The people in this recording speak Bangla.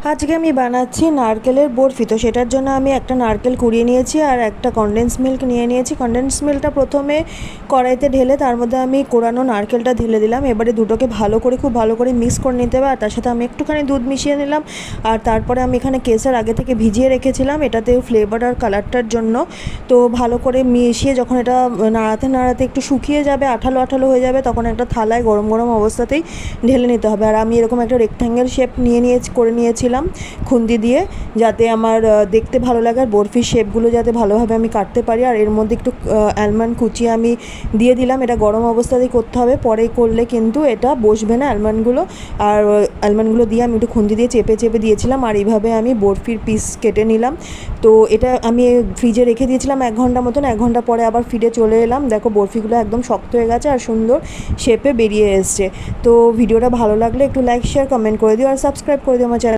আজকে আমি বানাচ্ছি নারকেলের বরফি। তো সেটার জন্য আমি একটা নারকেল কুড়িয়ে নিয়েছি আর একটা কনডেন্স মিল্ক নিয়ে নিয়েছি। কনডেন্স মিল্কটা প্রথমে কড়াইতে ঢেলে তার মধ্যে আমি কোরানো নারকেলটা ঢেলে দিলাম। এবারে দুটোকে ভালো করে খুব ভালো করে মিক্স করে নিতে হবে, আর তার সাথে আমি একটুখানি দুধ মিশিয়ে নিলাম। আর তারপরে আমি এখানে কেশর আগে থেকে ভিজিয়ে রেখেছিলাম এটাতে ফ্লেভার আর কালারটার জন্য। তো ভালো করে মিশিয়ে যখন এটা নাড়াতে নাড়াতে একটু শুকিয়ে যাবে, আঠালো আঠালো হয়ে যাবে, তখন একটা থালায় গরম গরম অবস্থাতেই ঢেলে নিতে হবে। আর আমি এরকম একটা রেক্ট্যাঙ্গেল শেপ করে নিয়েছিলাম খুন্তি দিয়ে, যাতে আমার দেখতে ভালো লাগে আর বরফির শেপগুলো যাতে ভালোভাবে আমি কাটতে পারি। আর এর মধ্যে একটু অ্যালমন্ড কুচিয়ে আমি দিয়ে দিলাম। এটা গরম অবস্থাতেই করতে হবে, পরে করলে কিন্তু এটা বসবে না অ্যালমন্ডগুলো। আর অ্যালমন্ডগুলো দিয়ে আমি একটু খুন্তি দিয়ে চেপে চেপে দিয়েছিলাম, আর এইভাবে আমি বরফির পিস কেটে নিলাম। তো এটা আমি ফ্রিজে রেখে দিয়েছিলাম 1 ঘন্টা মতন। 1 ঘন্টা পরে আবার ফিরে চলে এলাম, দেখো বরফিগুলো একদম শক্ত হয়ে গেছে আর সুন্দর শেপে বেরিয়ে এসছে। তো ভিডিওটা ভালো লাগলে একটু লাইক শেয়ার কমেন্ট করে দিও আর সাবস্ক্রাইব করে দিও আমার চ্যানেল।